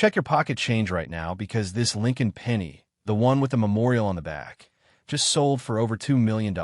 Check your pocket change right now because this Lincoln penny, the one with the memorial on the back, just sold for over $2 million.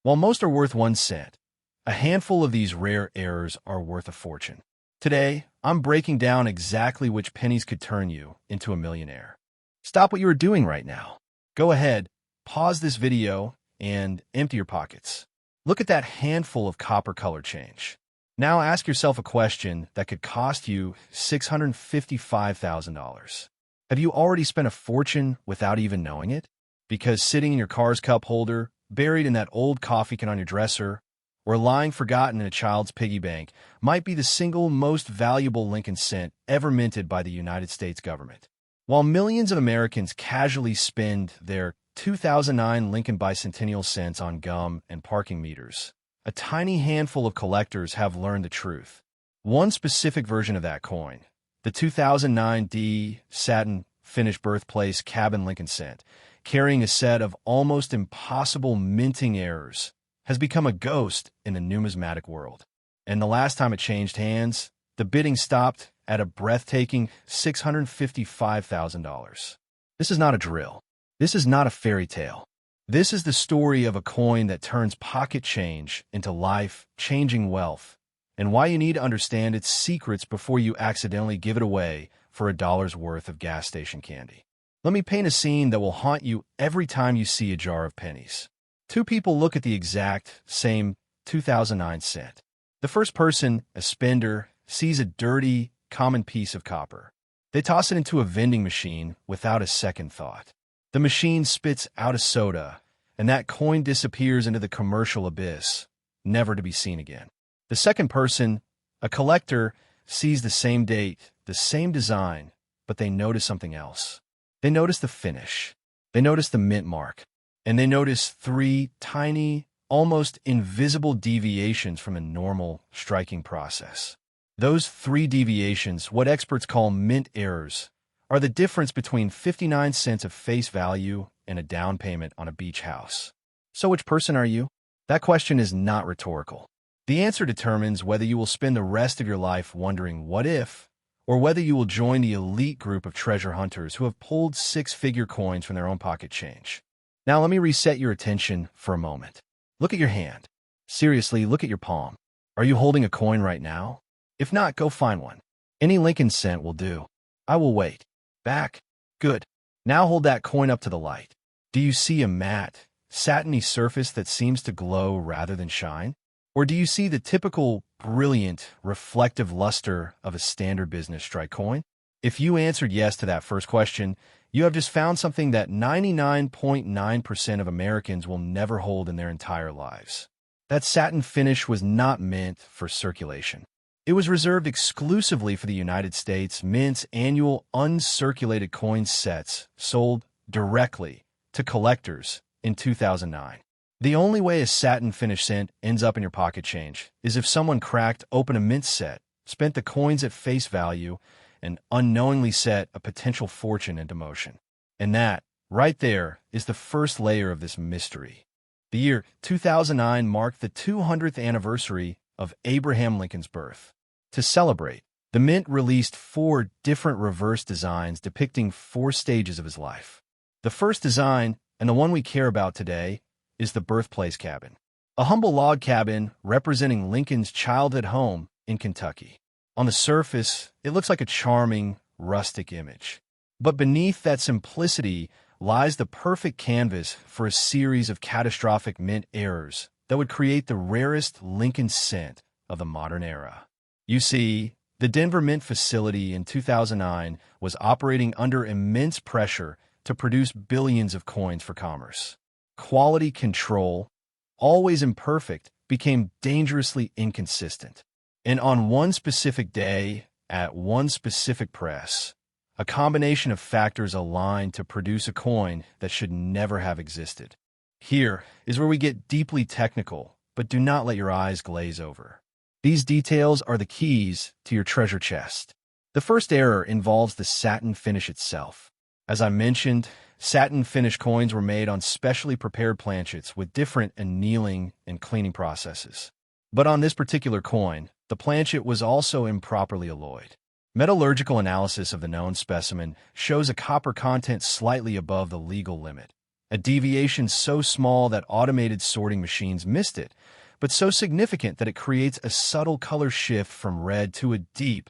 While most are worth 1 cent, a handful of these rare errors are worth a fortune. Today, I'm breaking down exactly which pennies could turn you into a millionaire. Stop what you are doing right now. Go ahead, pause this video, and empty your pockets. Look at that handful of copper-colored change. Now ask yourself a question that could cost you $655,000. Have you already spent a fortune without even knowing it? Because sitting in your car's cup holder, buried in that old coffee can on your dresser, or lying forgotten in a child's piggy bank might be the single most valuable Lincoln cent ever minted by the United States government. While millions of Americans casually spend their 2009 Lincoln Bicentennial cents on gum and parking meters, a tiny handful of collectors have learned the truth. One specific version of that coin, the 2009 D satin finish birthplace cabin Lincoln cent, carrying a set of almost impossible minting errors, has become a ghost in the numismatic world. And the last time it changed hands, the bidding stopped at a breathtaking $655,000. This is not a drill. This is not a fairy tale. This is the story of a coin that turns pocket change into life-changing wealth, and why you need to understand its secrets before you accidentally give it away for a dollar's worth of gas station candy. Let me paint a scene that will haunt you every time you see a jar of pennies. Two people look at the exact same 2009 cent. The first person, a spender, sees a dirty, common piece of copper. They toss it into a vending machine without a second thought. The machine spits out a soda, and that coin disappears into the commercial abyss, never to be seen again. The second person, a collector, sees the same date, the same design, but they notice something else. They notice the finish. They notice the mint mark. And they notice 3 tiny, almost invisible deviations from a normal striking process. Those 3 deviations, what experts call mint errors, are the difference between 59 cents of face value and a down payment on a beach house. So which person are you? That question is not rhetorical. The answer determines whether you will spend the rest of your life wondering what if, or whether you will join the elite group of treasure hunters who have pulled 6-figure coins from their own pocket change. Now let me reset your attention for a moment. Look at your hand. Seriously, look at your palm. Are you holding a coin right now? If not, go find one. Any Lincoln cent will do. I will wait. Back. Good. Now hold that coin up to the light. Do you see a matte, satiny surface that seems to glow rather than shine? Or do you see the typical, brilliant, reflective luster of a standard business strike coin? If you answered yes to that first question, you have just found something that 99.9% of Americans will never hold in their entire lives. That satin finish was not meant for circulation. It was reserved exclusively for the United States Mint's annual uncirculated coin sets sold directly to collectors in 2009. The only way a satin finish cent ends up in your pocket change is if someone cracked open a mint set, spent the coins at face value, and unknowingly set a potential fortune into motion. And that, right there, is the first layer of this mystery. The year 2009 marked the 200th anniversary of Abraham Lincoln's birth. To celebrate, the Mint released 4 different reverse designs depicting 4 stages of his life. The first design, and the one we care about today, is the birthplace cabin, a humble log cabin representing Lincoln's childhood home in Kentucky. On the surface, it looks like a charming, rustic image. But beneath that simplicity lies the perfect canvas for a series of catastrophic mint errors that would create the rarest Lincoln cent of the modern era. You see, the Denver Mint facility in 2009 was operating under immense pressure to produce billions of coins for commerce. Quality control, always imperfect, became dangerously inconsistent. And on one specific day, at one specific press, a combination of factors aligned to produce a coin that should never have existed. Here is where we get deeply technical, but do not let your eyes glaze over. These details are the keys to your treasure chest. The first error involves the satin finish itself. As I mentioned, satin finish coins were made on specially prepared planchets with different annealing and cleaning processes. But on this particular coin, the planchet was also improperly alloyed. Metallurgical analysis of the known specimen shows a copper content slightly above the legal limit, a deviation so small that automated sorting machines missed it, but so significant that it creates a subtle color shift from red to a deep,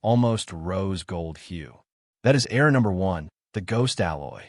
almost rose gold hue. That is error number 1, the ghost alloy.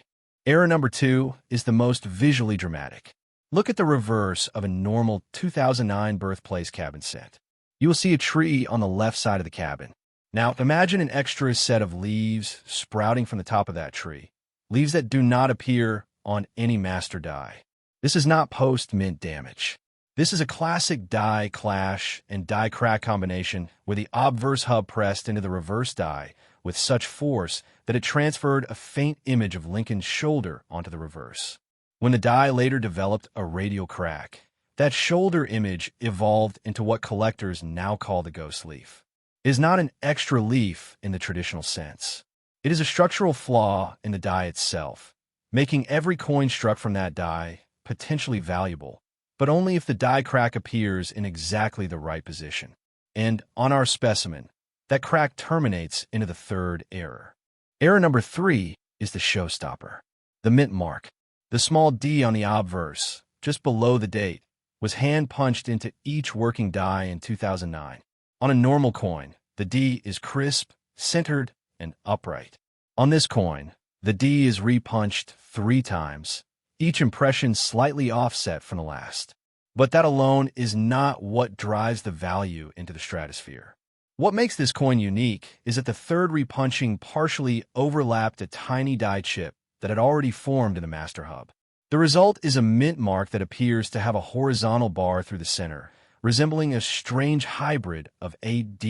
Error number 2 is the most visually dramatic. Look at the reverse of a normal 2009 birthplace cabin set. You will see a tree on the left side of the cabin. Now, imagine an extra set of leaves sprouting from the top of that tree, leaves that do not appear on any master die. This is not post-mint damage. This is a classic die clash and die crack combination where the obverse hub pressed into the reverse die with such force that it transferred a faint image of Lincoln's shoulder onto the reverse. When the die later developed a radial crack, that shoulder image evolved into what collectors now call the ghost leaf. It is not an extra leaf in the traditional sense. It is a structural flaw in the die itself, making every coin struck from that die potentially valuable, but only if the die crack appears in exactly the right position. And on our specimen, that crack terminates into the third error. Error number 3 is the showstopper. The mint mark, the small D on the obverse, just below the date, was hand-punched into each working die in 2009. On a normal coin, the D is crisp, centered, and upright. On this coin, the D is repunched 3 times, each impression slightly offset from the last. But that alone is not what drives the value into the stratosphere. What makes this coin unique is that the third repunching partially overlapped a tiny die chip that had already formed in the master hub. The result is a mint mark that appears to have a horizontal bar through the center, resembling a strange hybrid of AD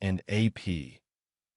and AP.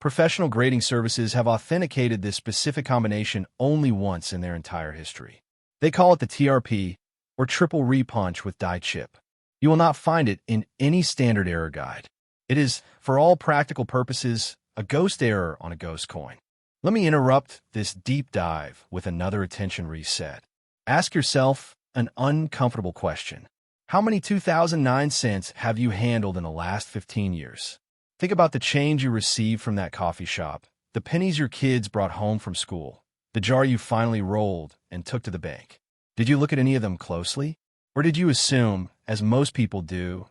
Professional grading services have authenticated this specific combination only once in their entire history. They call it the TRP, or triple repunch with die chip. You will not find it in any standard error guide. It is, for all practical purposes, a ghost error on a ghost coin. Let me interrupt this deep dive with another attention reset. Ask yourself an uncomfortable question. How many 2009 cents have you handled in the last 15 years? Think about the change you received from that coffee shop, the pennies your kids brought home from school, the jar you finally rolled and took to the bank. Did you look at any of them closely? Or did you assume, as most people do,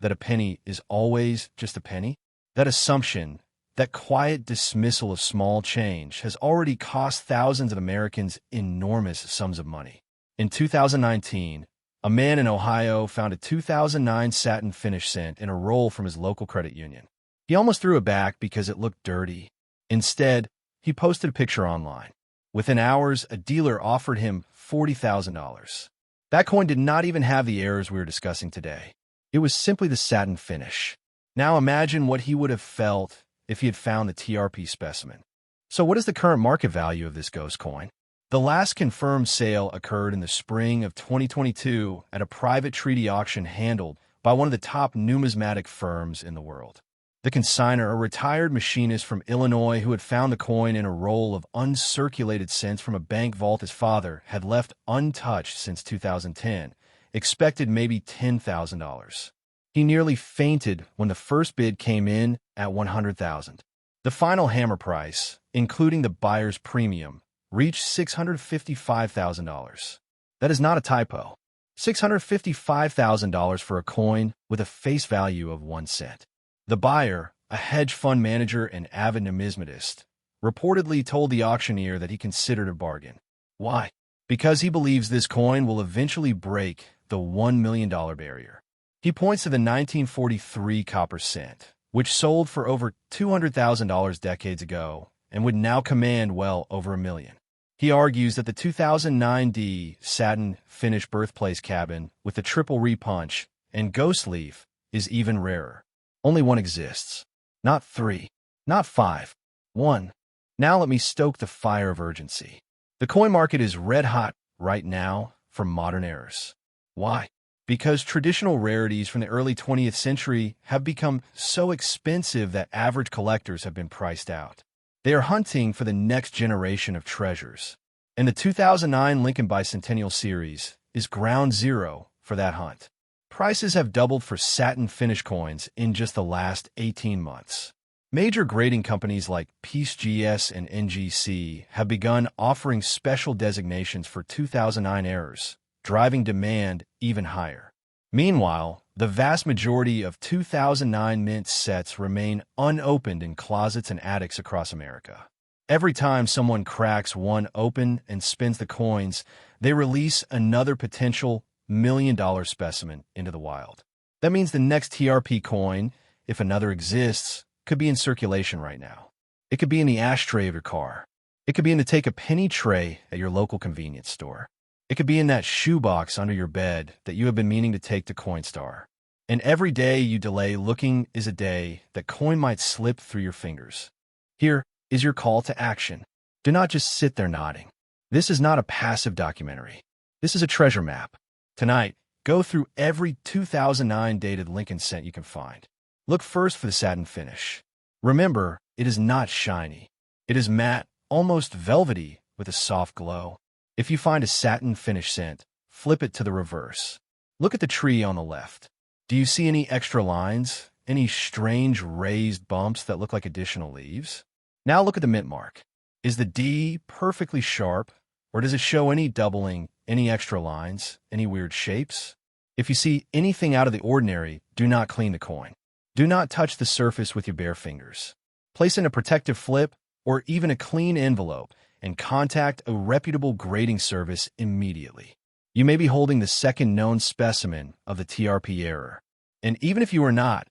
that a penny is always just a penny? That assumption, that quiet dismissal of small change, has already cost thousands of Americans enormous sums of money. In 2019, a man in Ohio found a 2009 satin finish cent in a roll from his local credit union. He almost threw it back because it looked dirty. Instead, he posted a picture online. Within hours, a dealer offered him $40,000. That coin did not even have the errors we are discussing today. It was simply the satin finish. Now imagine what he would have felt if he had found the TRP specimen. So what is the current market value of this ghost coin? The last confirmed sale occurred in the spring of 2022 at a private treaty auction handled by one of the top numismatic firms in the world. The consignor, a retired machinist from Illinois who had found the coin in a roll of uncirculated cents from a bank vault his father had left untouched since 2010, expected maybe $10,000. He nearly fainted when the first bid came in at $100,000. The final hammer price, including the buyer's premium, reached $655,000. That is not a typo. $655,000 for a coin with a face value of 1 cent. The buyer, a hedge fund manager and avid numismatist, reportedly told the auctioneer that he considered a bargain. Why? Because he believes this coin will eventually break the $1 million barrier. He points to the 1943 copper cent, which sold for over $200,000 decades ago and would now command well over $1 million. He argues that the 2009 D satin finish birthplace cabin with the triple repunch and ghost leaf is even rarer. Only one exists. Not 3. Not 5. 1. Now let me stoke the fire of urgency. The coin market is red hot right now for modern errors. Why? Because traditional rarities from the early 20th century have become so expensive that average collectors have been priced out. They are hunting for the next generation of treasures. And the 2009 Lincoln Bicentennial series is ground zero for that hunt. Prices have doubled for satin finish coins in just the last 18 months. Major grading companies like PCGS and NGC have begun offering special designations for 2009 errors, driving demand even higher. Meanwhile, the vast majority of 2009 mint sets remain unopened in closets and attics across America. Every time someone cracks one open and spins the coins, they release another potential million-dollar specimen into the wild. That means the next TRP coin, if another exists, could be in circulation right now. It could be in the ashtray of your car. It could be in the take-a-penny tray at your local convenience store. It could be in that shoebox under your bed that you have been meaning to take to Coinstar. And every day you delay looking is a day that coin might slip through your fingers. Here is your call to action. Do not just sit there nodding. This is not a passive documentary. This is a treasure map. Tonight, go through every 2009 dated Lincoln cent you can find. Look first for the satin finish. Remember, it is not shiny. It is matte, almost velvety, with a soft glow. If you find a satin finish cent, flip it to the reverse. Look at the tree on the left. Do you see any extra lines? Any strange raised bumps that look like additional leaves? Now look at the mint mark. Is the D perfectly sharp, or does it show any doubling, any extra lines, any weird shapes? If you see anything out of the ordinary, do not clean the coin. Do not touch the surface with your bare fingers. Place in a protective flip or even a clean envelope and contact a reputable grading service immediately. You may be holding the second known specimen of the TRP error. And even if you are not,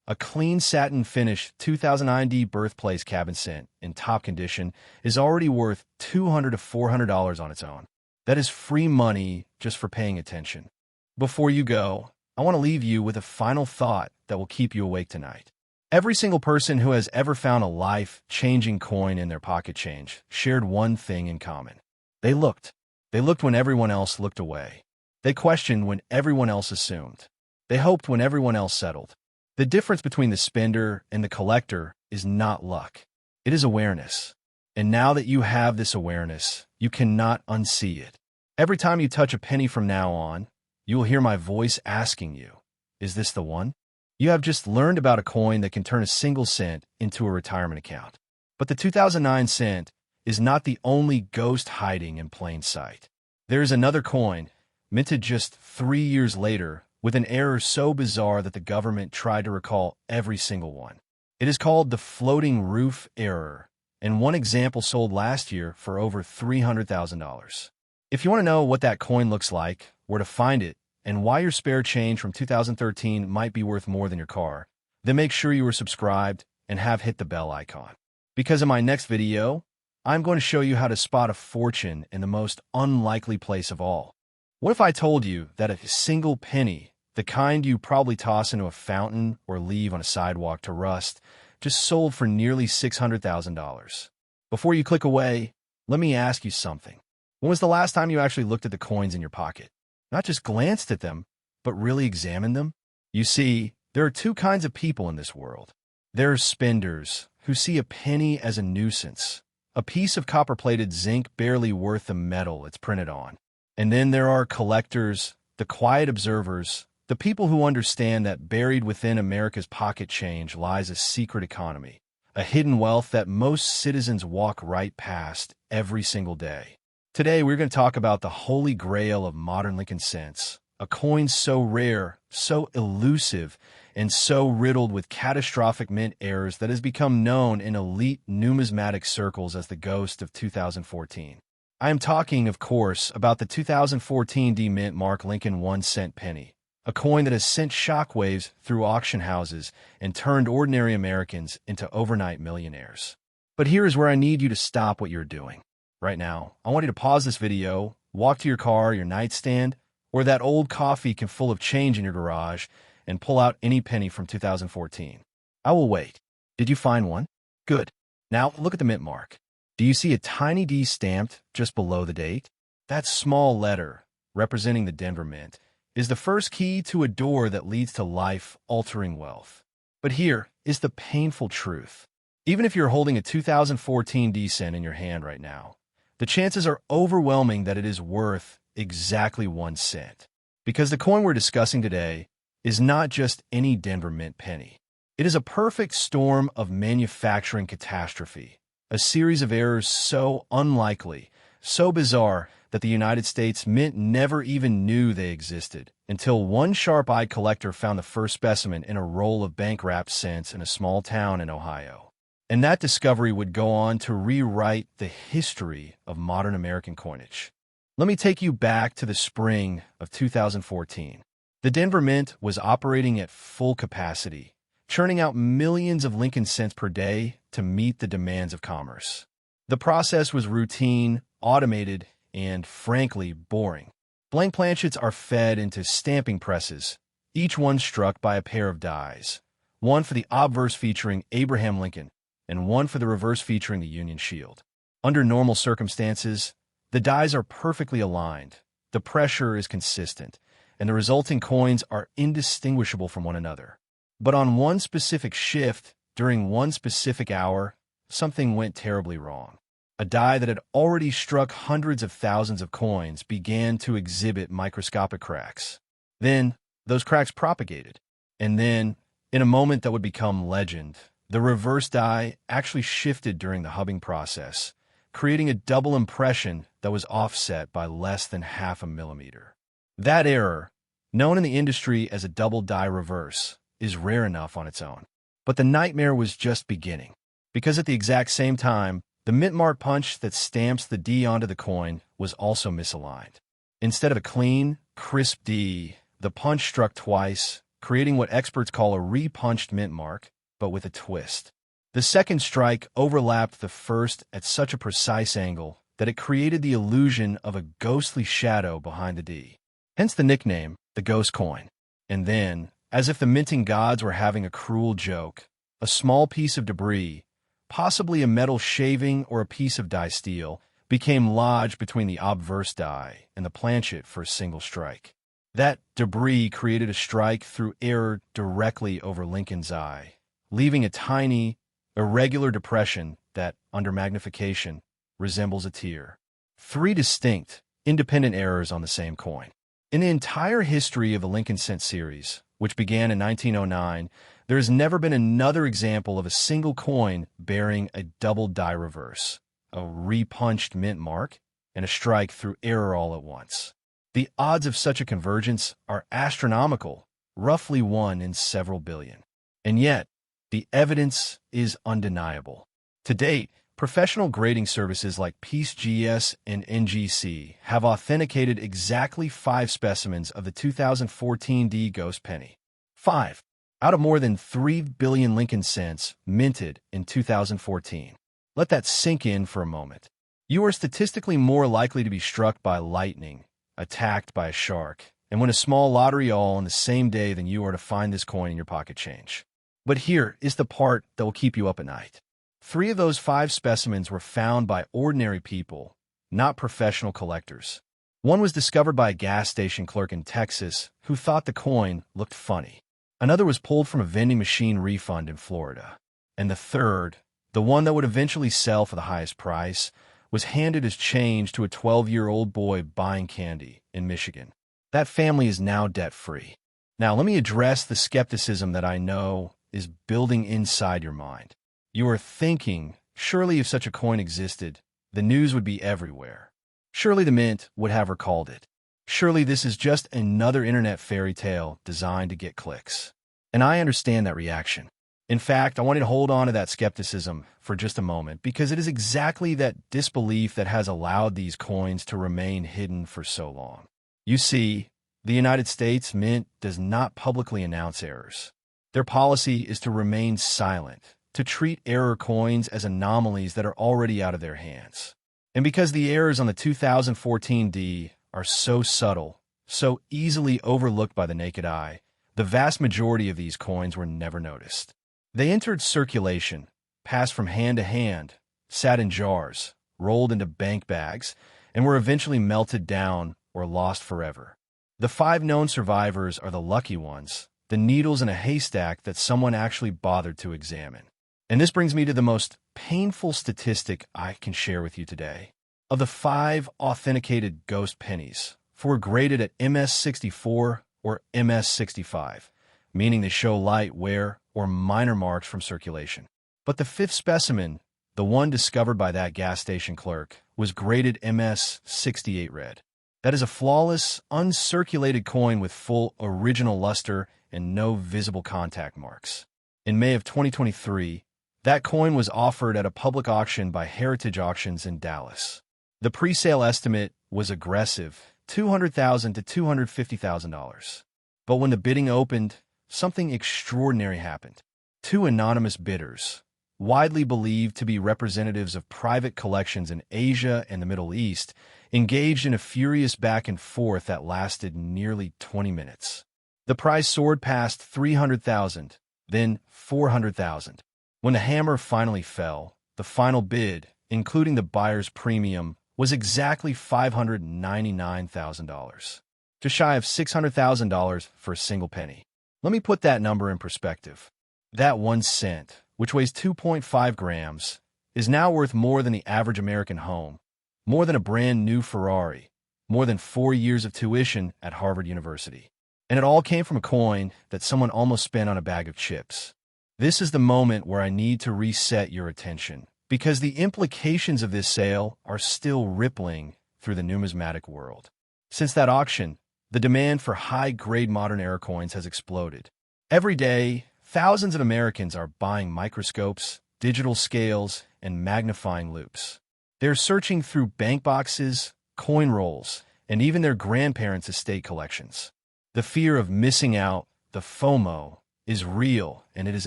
a clean satin finish 2009 D birthplace cabin cent in top condition is already worth $200 to $400 on its own. That is free money just for paying attention. Before you go, I want to leave you with a final thought that will keep you awake tonight. Every single person who has ever found a life-changing coin in their pocket change shared one thing in common. They looked. They looked when everyone else looked away. They questioned when everyone else assumed. They hoped when everyone else settled. The difference between the spender and the collector is not luck. It is awareness. And now that you have this awareness, you cannot unsee it. Every time you touch a penny from now on, you will hear my voice asking you, is this the one? You have just learned about a coin that can turn a single cent into a retirement account. But the 2009 cent is not the only ghost hiding in plain sight. There is another coin, minted just 3 years later, with an error so bizarre that the government tried to recall every single one. It is called the floating roof error, and one example sold last year for over $300,000. If you want to know what that coin looks like, where to find it, and why your spare change from 2013 might be worth more than your car, then make sure you are subscribed and have hit the bell icon. Because in my next video, I'm going to show you how to spot a fortune in the most unlikely place of all. What if I told you that a single penny, the kind you probably toss into a fountain or leave on a sidewalk to rust, just sold for nearly $600,000? Before you click away, let me ask you something. When was the last time you actually looked at the coins in your pocket? Not just glanced at them, but really examined them? You see, there are two kinds of people in this world. There are spenders who see a penny as a nuisance, a piece of copper-plated zinc barely worth the metal it's printed on. And then there are collectors, the quiet observers, the people who understand that buried within America's pocket change lies a secret economy, a hidden wealth that most citizens walk right past every single day. Today, we're going to talk about the holy grail of modern Lincoln cents, a coin so rare, so elusive, and so riddled with catastrophic mint errors that has become known in elite numismatic circles as the ghost of 2014. I am talking, of course, about the 2014 D-Mint Mark Lincoln 1-cent penny, a coin that has sent shockwaves through auction houses and turned ordinary Americans into overnight millionaires. But here is where I need you to stop what you're doing. Right now, I want you to pause this video, walk to your car, your nightstand, or that old coffee can full of change in your garage, and pull out any penny from 2014. I will wait. Did you find one? Good. Now look at the mint mark. Do you see a tiny D stamped just below the date? That small letter, representing the Denver Mint, is the first key to a door that leads to life-altering wealth. But here is the painful truth. Even if you're holding a 2014 D cent in your hand right now, the chances are overwhelming that it is worth exactly 1 cent. Because the coin we're discussing today is not just any Denver Mint penny. It is a perfect storm of manufacturing catastrophe, a series of errors so unlikely, so bizarre, that the United States Mint never even knew they existed, until one sharp-eyed collector found the first specimen in a roll of bank-wrapped cents in a small town in Ohio. And that discovery would go on to rewrite the history of modern American coinage. Let me take you back to the spring of 2014. The Denver Mint was operating at full capacity, churning out millions of Lincoln cents per day to meet the demands of commerce. The process was routine, automated, and, frankly, boring. Blank planchets are fed into stamping presses, each one struck by a pair of dies, one for the obverse featuring Abraham Lincoln and one for the reverse featuring the Union Shield. Under normal circumstances, the dies are perfectly aligned, the pressure is consistent, and the resulting coins are indistinguishable from one another. But on one specific shift, during one specific hour, something went terribly wrong. A die that had already struck hundreds of thousands of coins began to exhibit microscopic cracks. Then, those cracks propagated. And then, in a moment that would become legend, the reverse die actually shifted during the hubbing process, creating a double impression that was offset by less than half a millimeter. That error, known in the industry as a double die reverse, is rare enough on its own. But the nightmare was just beginning, because at the exact same time, the mint mark punch that stamps the D onto the coin was also misaligned. Instead of a clean, crisp D, the punch struck twice, creating what experts call a re-punched mint mark, but with a twist. The second strike overlapped the first at such a precise angle that it created the illusion of a ghostly shadow behind the D. Hence the nickname, the ghost coin. And then, as if the minting gods were having a cruel joke, a small piece of debris, possibly a metal shaving or a piece of die steel, became lodged between the obverse die and the planchet for a single strike. That debris created a strike through error directly over Lincoln's eye, leaving a tiny, irregular depression that, under magnification, resembles a tear. 3 distinct, independent errors on the same coin. In the entire history of the Lincoln cent series, which began in 1909, there has never been another example of a single coin bearing a double die reverse, a re-punched mint mark, and a strike through error all at once. The odds of such a convergence are astronomical, roughly 1 in several billion. And yet, the evidence is undeniable. To date, professional grading services like PeaceGS and NGC have authenticated exactly 5 specimens of the 2014 D Ghost Penny. 5 out of more than 3 billion Lincoln cents minted in 2014. Let that sink in for a moment. You are statistically more likely to be struck by lightning, attacked by a shark, and win a small lottery all on the same day than you are to find this coin in your pocket change. But here is the part that will keep you up at night. 3 of those 5 specimens were found by ordinary people, not professional collectors. One was discovered by a gas station clerk in Texas who thought the coin looked funny. Another was pulled from a vending machine refund in Florida. And the third, the one that would eventually sell for the highest price, was handed as change to a 12-year-old boy buying candy in Michigan. That family is now debt-free. Now, let me address the skepticism that I know is building inside your mind. You are thinking, surely if such a coin existed, the news would be everywhere. Surely the Mint would have recalled it. Surely this is just another internet fairy tale designed to get clicks. And I understand that reaction. In fact, I wanted to hold on to that skepticism for just a moment because it is exactly that disbelief that has allowed these coins to remain hidden for so long. You see, the United States Mint does not publicly announce errors. Their policy is to remain silent, to treat error coins as anomalies that are already out of their hands. And because the errors on the 2014 D are so subtle, so easily overlooked by the naked eye, the vast majority of these coins were never noticed. They entered circulation, passed from hand to hand, sat in jars, rolled into bank bags, and were eventually melted down or lost forever. The 5 known survivors are the lucky ones, the needles in a haystack that someone actually bothered to examine. And this brings me to the most painful statistic I can share with you today. Of the 5 authenticated ghost pennies, 4 graded at MS-64 or MS-65, meaning they show light, wear, or minor marks from circulation. But the fifth specimen, the one discovered by that gas station clerk, was graded MS-68 red. That is a flawless, uncirculated coin with full original luster and no visible contact marks. In May of 2023, that coin was offered at a public auction by Heritage Auctions in Dallas. The pre-sale estimate was aggressive, $200,000 to $250,000. But when the bidding opened, something extraordinary happened. Two anonymous bidders, widely believed to be representatives of private collections in Asia and the Middle East, engaged in a furious back and forth that lasted nearly 20 minutes. The price soared past $300,000, then $400,000. When the hammer finally fell, the final bid, including the buyer's premium, was exactly $599,000, just shy of $600,000 for a single penny. Let me put that number in perspective. That 1 cent, which weighs 2.5 grams, is now worth more than the average American home, more than a brand new Ferrari, more than 4 years of tuition at Harvard University. And it all came from a coin that someone almost spent on a bag of chips. This is the moment where I need to reset your attention, because the implications of this sale are still rippling through the numismatic world. Since that auction, the demand for high-grade modern-era coins has exploded. Every day, thousands of Americans are buying microscopes, digital scales, and magnifying loupes. They're searching through bank boxes, coin rolls, and even their grandparents' estate collections. The fear of missing out, the FOMO, is real and it is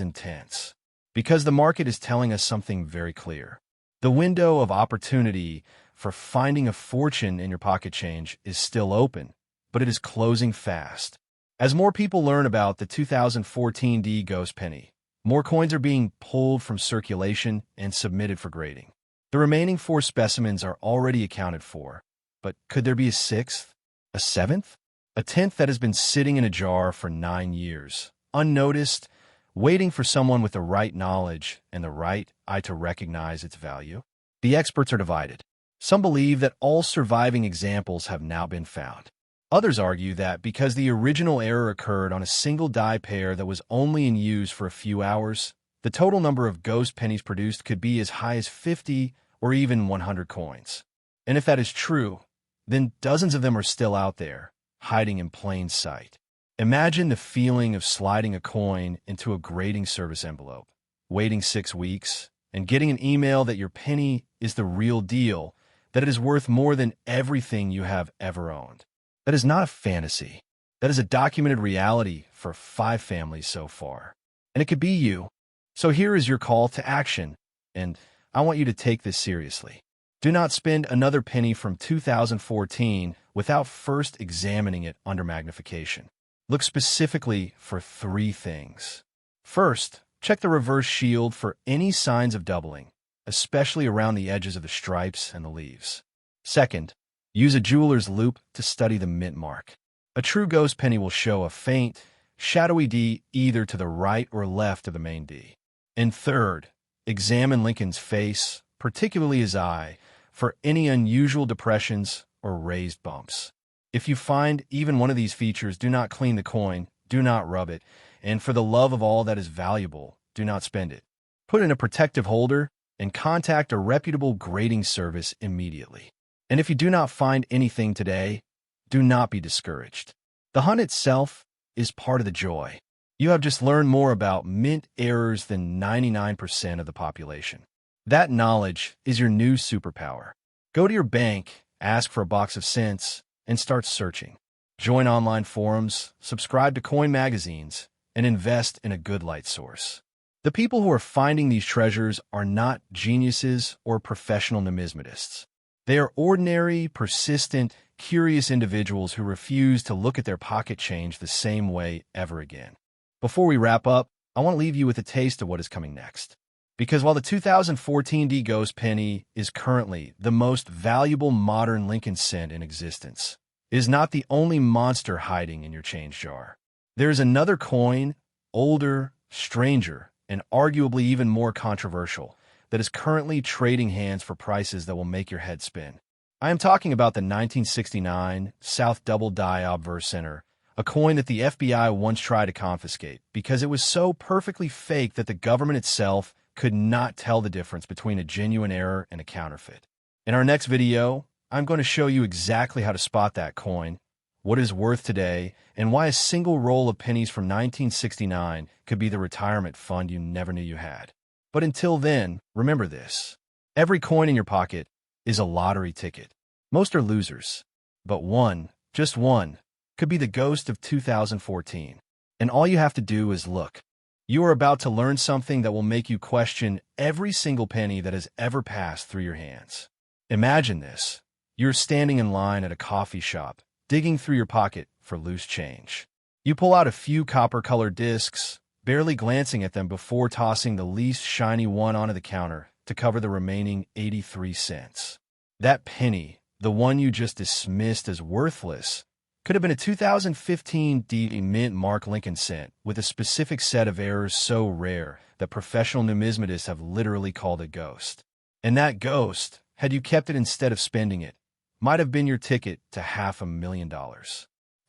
intense. Because the market is telling us something very clear. The window of opportunity for finding a fortune in your pocket change is still open, but it is closing fast. As more people learn about the 2014 D Ghost Penny, more coins are being pulled from circulation and submitted for grading. The remaining 4 specimens are already accounted for, but could there be a 6th? A 7th? A 10th that has been sitting in a jar for 9 years, unnoticed, waiting for someone with the right knowledge and the right eye to recognize its value? The experts are divided. Some believe that all surviving examples have now been found. Others argue that because the original error occurred on a single die pair that was only in use for a few hours, the total number of ghost pennies produced could be as high as 50 or even 100 coins. And if that is true, then dozens of them are still out there, hiding in plain sight. Imagine the feeling of sliding a coin into a grading service envelope, waiting 6 weeks, and getting an email that your penny is the real deal, that it is worth more than everything you have ever owned. That is not a fantasy. That is a documented reality for 5 families so far. And it could be you. So here is your call to action, and I want you to take this seriously. Do not spend another penny from 2014 without first examining it under magnification. Look specifically for 3 things. First, check the reverse shield for any signs of doubling, especially around the edges of the stripes and the leaves. Second, use a jeweler's loupe to study the mint mark. A true ghost penny will show a faint, shadowy D either to the right or left of the main D. And third, examine Lincoln's face, particularly his eye, for any unusual depressions or raised bumps. If you find even one of these features, do not clean the coin, do not rub it, and for the love of all that is valuable, do not spend it. Put it in a protective holder and contact a reputable grading service immediately. And if you do not find anything today, do not be discouraged. The hunt itself is part of the joy. You have just learned more about mint errors than 99% of the population. That knowledge is your new superpower. Go to your bank, ask for a box of cents, and start searching. Join online forums, subscribe to coin magazines, and invest in a good light source. The people who are finding these treasures are not geniuses or professional numismatists. They are ordinary, persistent, curious individuals who refuse to look at their pocket change the same way ever again. Before we wrap up, I want to leave you with a taste of what is coming next. Because while the 2014 D Ghost Penny is currently the most valuable modern Lincoln cent in existence, it is not the only monster hiding in your change jar. There is another coin, older, stranger, and arguably even more controversial, that is currently trading hands for prices that will make your head spin. I am talking about the 1969 South Double Die Obverse Center, a coin that the FBI once tried to confiscate because it was so perfectly fake that the government itself could not tell the difference between a genuine error and a counterfeit. In our next video, I'm going to show you exactly how to spot that coin, what it is worth today, and why a single roll of pennies from 1969 could be the retirement fund you never knew you had. But until then, remember this. Every coin in your pocket is a lottery ticket. Most are losers, but one, just one, could be the ghost of 2014. And all you have to do is look. You are about to learn something that will make you question every single penny that has ever passed through your hands. Imagine this. You're standing in line at a coffee shop, digging through your pocket for loose change. You pull out a few copper-colored discs, barely glancing at them before tossing the least shiny one onto the counter to cover the remaining 83 cents. That penny, the one you just dismissed as worthless, could have been a 2015 D mint mark Lincoln cent with a specific set of errors so rare that professional numismatists have literally called it ghost. And that ghost, had you kept it instead of spending it, might have been your ticket to $500,000.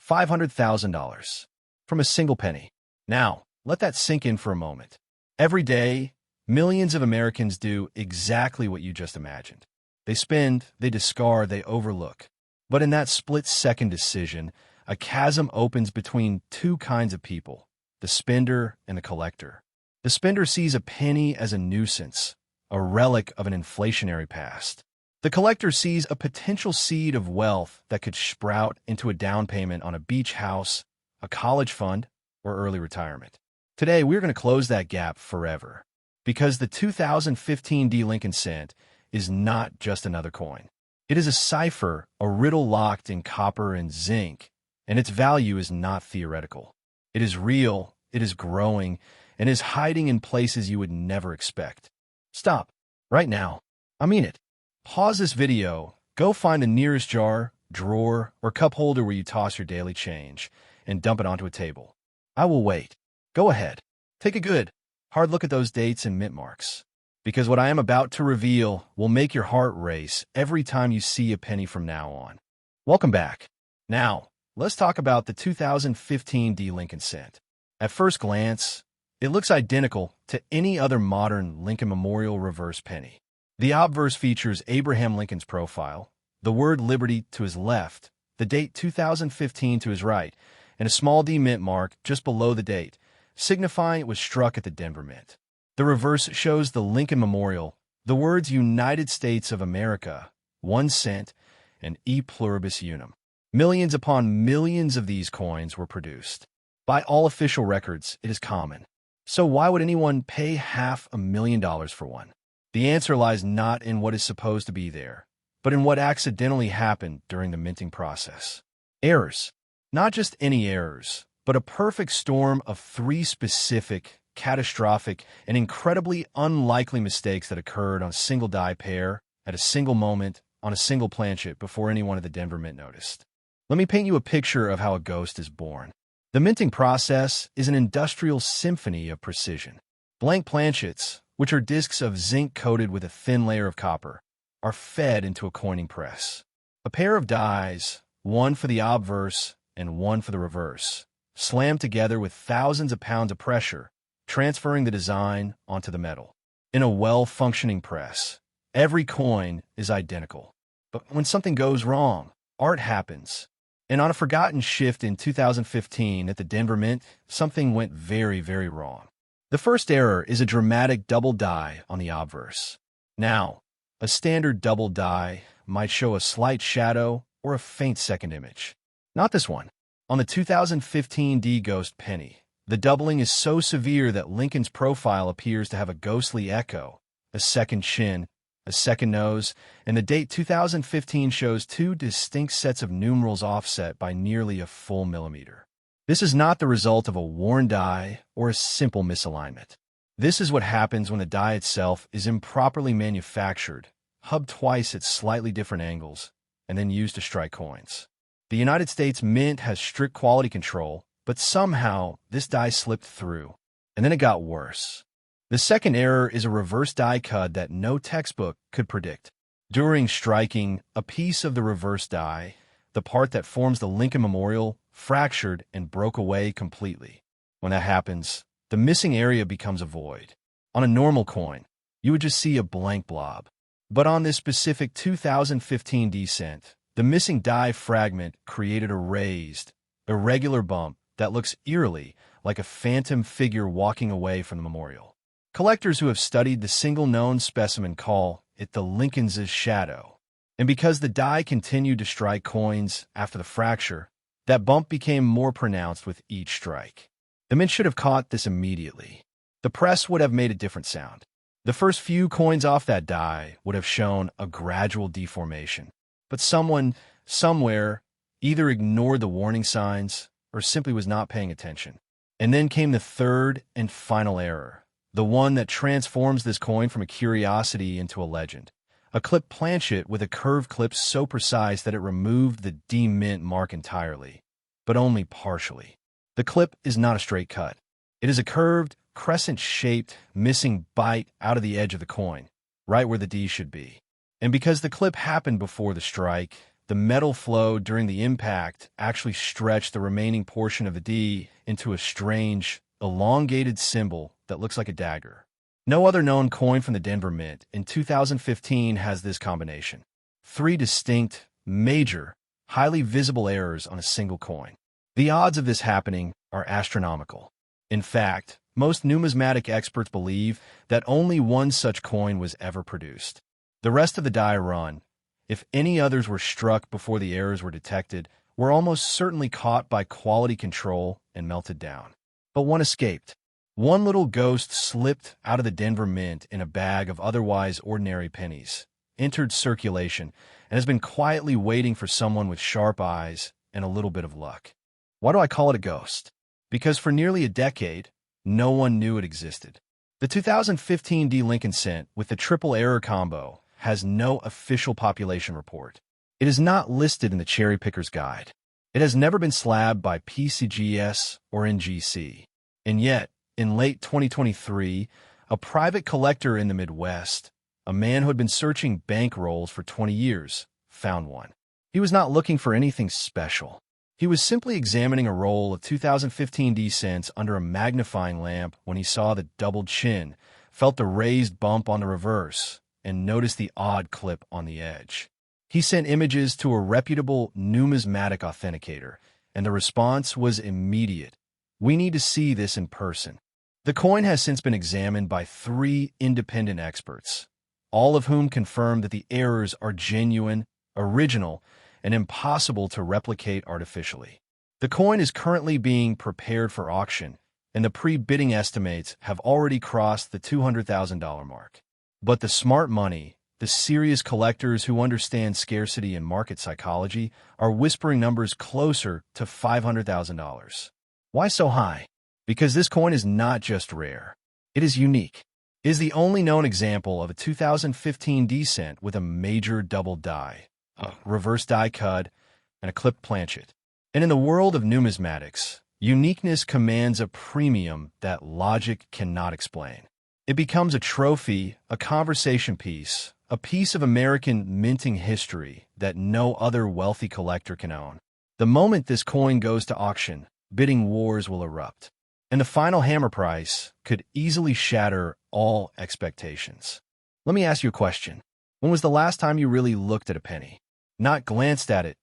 $500,000 from a single penny. Now, let that sink in for a moment. Every day, millions of Americans do exactly what you just imagined. They spend, they discard, they overlook. But in that split-second decision, a chasm opens between two kinds of people, the spender and the collector. The spender sees a penny as a nuisance, a relic of an inflationary past. The collector sees a potential seed of wealth that could sprout into a down payment on a beach house, a college fund, or early retirement. Today, we're going to close that gap forever, because the 2015 D Lincoln cent is not just another coin. It is a cipher, a riddle locked in copper and zinc, and its value is not theoretical. It is real, it is growing, and is hiding in places you would never expect. Stop. Right now. I mean it. Pause this video, go find the nearest jar, drawer, or cup holder where you toss your daily change, and dump it onto a table. I will wait. Go ahead. Take a good, hard look at those dates and mint marks. Because what I am about to reveal will make your heart race every time you see a penny from now on. Welcome back. Now, let's talk about the 2015 D Lincoln cent. At first glance, it looks identical to any other modern Lincoln Memorial reverse penny. The obverse features Abraham Lincoln's profile, the word Liberty to his left, the date 2015 to his right, and a small D mint mark just below the date, signifying it was struck at the Denver Mint. The reverse shows the Lincoln Memorial, the words United States of America, 1 cent, and E pluribus unum. Millions upon millions of these coins were produced. By all official records, it is common. So why would anyone pay $500,000 for one? The answer lies not in what is supposed to be there, but in what accidentally happened during the minting process. Errors. Not just any errors, but a perfect storm of 3 specific, catastrophic, and incredibly unlikely mistakes that occurred on a single die pair, at a single moment, on a single planchet before anyone at the Denver Mint noticed. Let me paint you a picture of how a ghost is born. The minting process is an industrial symphony of precision. Blank planchets, which are discs of zinc coated with a thin layer of copper, are fed into a coining press. A pair of dies, one for the obverse and one for the reverse, slammed together with thousands of pounds of pressure, transferring the design onto the metal. In a well-functioning press, every coin is identical. But when something goes wrong, art happens. And on a forgotten shift in 2015 at the Denver Mint, something went very, very wrong. The first error is a dramatic double die on the obverse. Now, a standard double die might show a slight shadow or a faint second image. Not this one. On the 2015 D Ghost penny, the doubling is so severe that Lincoln's profile appears to have a ghostly echo, a second chin, a second nose, and the date 2015 shows 2 distinct sets of numerals offset by nearly a full millimeter. This is not the result of a worn die or a simple misalignment. This is what happens when the die itself is improperly manufactured, hubbed twice at slightly different angles, and then used to strike coins. The United States Mint has strict quality control, but somehow this die slipped through, and then it got worse. The second error is a reverse die cut that no textbook could predict. During striking, a piece of the reverse die, the part that forms the Lincoln Memorial, fractured, and broke away completely. When that happens, the missing area becomes a void. On a normal coin, you would just see a blank blob. But on this specific 2015 D cent, the missing die fragment created a raised, irregular bump that looks eerily like a phantom figure walking away from the memorial. Collectors who have studied the single known specimen call it the Lincoln's shadow. And because the die continued to strike coins after the fracture, that bump became more pronounced with each strike. The mint should have caught this immediately. The press would have made a different sound. The first few coins off that die would have shown a gradual deformation. But someone, somewhere, either ignored the warning signs or simply was not paying attention. And then came the third and final error, the one that transforms this coin from a curiosity into a legend. A clip planchet with a curved clip so precise that it removed the demint mark entirely, but only partially. The clip is not a straight cut. It is a curved, crescent-shaped, missing bite out of the edge of the coin, right where the D should be. And because the clip happened before the strike, the metal flow during the impact actually stretched the remaining portion of the D into a strange, elongated symbol that looks like a dagger. No other known coin from the Denver Mint in 2015 has this combination. 3 distinct, major, highly visible errors on a single coin. The odds of this happening are astronomical. In fact, most numismatic experts believe that only one such coin was ever produced. The rest of the die run, if any others were struck before the errors were detected, were almost certainly caught by quality control and melted down. But one escaped. One little ghost slipped out of the Denver Mint in a bag of otherwise ordinary pennies, entered circulation, and has been quietly waiting for someone with sharp eyes and a little bit of luck. Why do I call it a ghost? Because for nearly a decade, no one knew it existed. The 2015 D Lincoln cent with the triple error combo has no official population report. It is not listed in the Cherry Picker's Guide. It has never been slabbed by PCGS or NGC. And yet, in late 2023, a private collector in the Midwest, a man who had been searching bank rolls for 20 years, found one. He was not looking for anything special. He was simply examining a roll of 2015 D cents under a magnifying lamp when he saw the doubled chin, felt the raised bump on the reverse, and noticed the odd clip on the edge. He sent images to a reputable numismatic authenticator, and the response was immediate. We need to see this in person. The coin has since been examined by 3 independent experts, all of whom confirmed that the errors are genuine, original, and impossible to replicate artificially. The coin is currently being prepared for auction, and the pre-bidding estimates have already crossed the $200,000 mark. But the smart money, the serious collectors who understand scarcity and market psychology, are whispering numbers closer to $500,000. Why so high? Because this coin is not just rare. It is unique. It is the only known example of a 2015 D cent with a major double die, a reverse die cut, and a clipped planchet. And in the world of numismatics, uniqueness commands a premium that logic cannot explain. It becomes a trophy, a conversation piece, a piece of American minting history that no other wealthy collector can own. The moment this coin goes to auction, bidding wars will erupt, and the final hammer price could easily shatter all expectations. Let me ask you a question. When was the last time you really looked at a penny? Not glanced at it,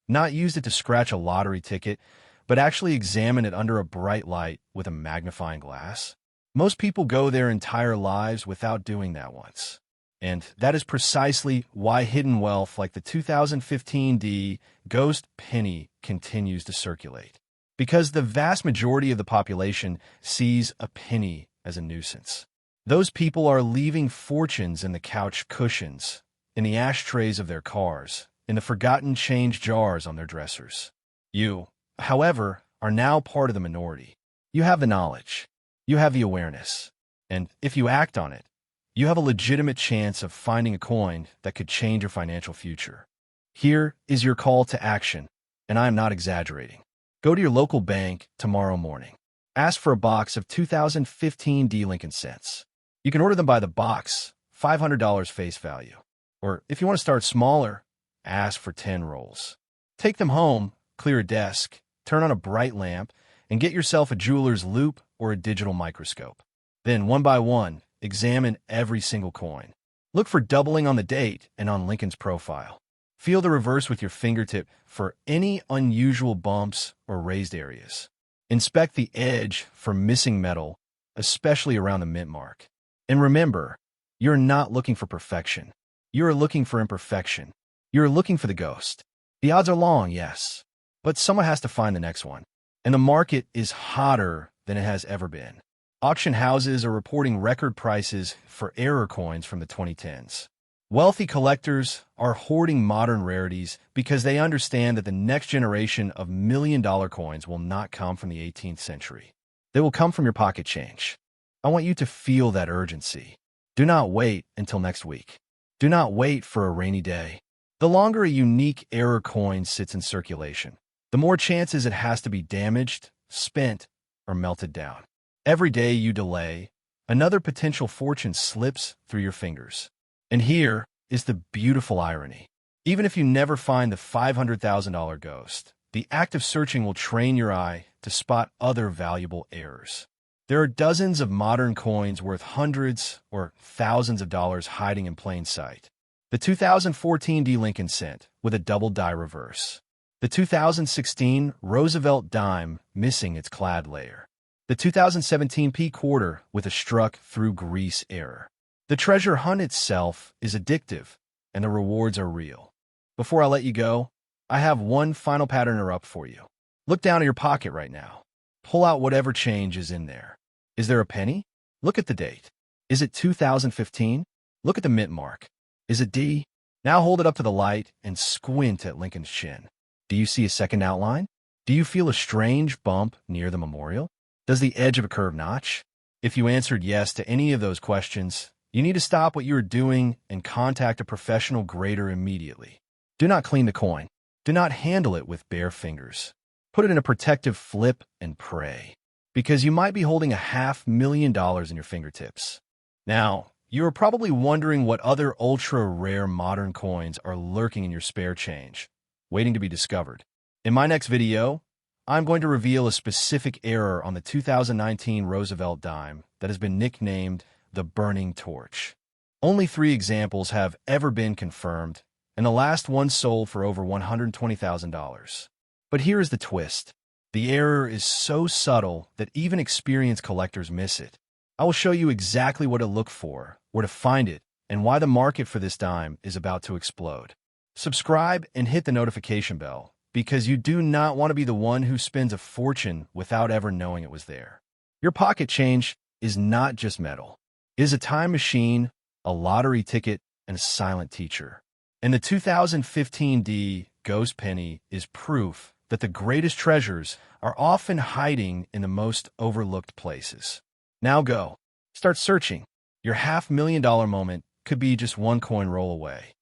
not used it to scratch a lottery ticket, but actually examined it under a bright light with a magnifying glass? Most people go their entire lives without doing that once. And that is precisely why hidden wealth like the 2015 D Ghost Penny continues to circulate. Because the vast majority of the population sees a penny as a nuisance. Those people are leaving fortunes in the couch cushions, in the ashtrays of their cars, in the forgotten change jars on their dressers. You, however, are now part of the minority. You have the knowledge. You have the awareness. And if you act on it, you have a legitimate chance of finding a coin that could change your financial future. Here is your call to action, and I am not exaggerating. Go to your local bank tomorrow morning. Ask for a box of 2015 D Lincoln cents. You can order them by the box, $500 face value. Or if you want to start smaller, ask for 10 rolls. Take them home, clear a desk, turn on a bright lamp, and get yourself a jeweler's loupe or a digital microscope. Then, one by one, examine every single coin. Look for doubling on the date and on Lincoln's profile. Feel the reverse with your fingertip for any unusual bumps or raised areas. Inspect the edge for missing metal, especially around the mint mark. And remember, you're not looking for perfection. You're looking for imperfection. You're looking for the ghost. The odds are long, yes, but someone has to find the next one. And the market is hotter than it has ever been. Auction houses are reporting record prices for error coins from the 2010s. Wealthy collectors are hoarding modern rarities because they understand that the next generation of million-dollar coins will not come from the 18th century. They will come from your pocket change. I want you to feel that urgency. Do not wait until next week. Do not wait for a rainy day. The longer a unique error coin sits in circulation, the more chances it has to be damaged, spent, or melted down. Every day you delay, another potential fortune slips through your fingers. And here is the beautiful irony. Even if you never find the $500,000 ghost, the act of searching will train your eye to spot other valuable errors. There are dozens of modern coins worth hundreds or thousands of dollars hiding in plain sight. The 2014 D Lincoln cent with a double die reverse. The 2016 Roosevelt dime missing its clad layer. The 2017 P quarter with a struck through grease error. The treasure hunt itself is addictive, and the rewards are real. Before I let you go, I have one final pattern interrupt for you. Look down at your pocket right now. Pull out whatever change is in there. Is there a penny? Look at the date. Is it 2015? Look at the mint mark. Is it D? Now hold it up to the light and squint at Lincoln's chin. Do you see a second outline? Do you feel a strange bump near the memorial? Does the edge of a curve notch? If you answered yes to any of those questions, you need to stop what you are doing and contact a professional grader immediately. Do not clean the coin. Do not handle it with bare fingers. Put it in a protective flip and pray, because you might be holding $500,000 in your fingertips. Now, you are probably wondering what other ultra-rare modern coins are lurking in your spare change, waiting to be discovered. In my next video, I'm going to reveal a specific error on the 2019 Roosevelt dime that has been nicknamed the Burning Torch. Only 3 examples have ever been confirmed, and the last one sold for over $120,000. But here is the twist. The error is so subtle that even experienced collectors miss it. I will show you exactly what to look for, where to find it, and why the market for this dime is about to explode. Subscribe and hit the notification bell, because you do not want to be the one who spends a fortune without ever knowing it was there. Your pocket change is not just metal. It is a time machine, a lottery ticket, and a silent teacher. And the 2015 D Ghost Penny is proof that the greatest treasures are often hiding in the most overlooked places. Now go. Start searching. Your $500,000 moment could be just one coin roll away.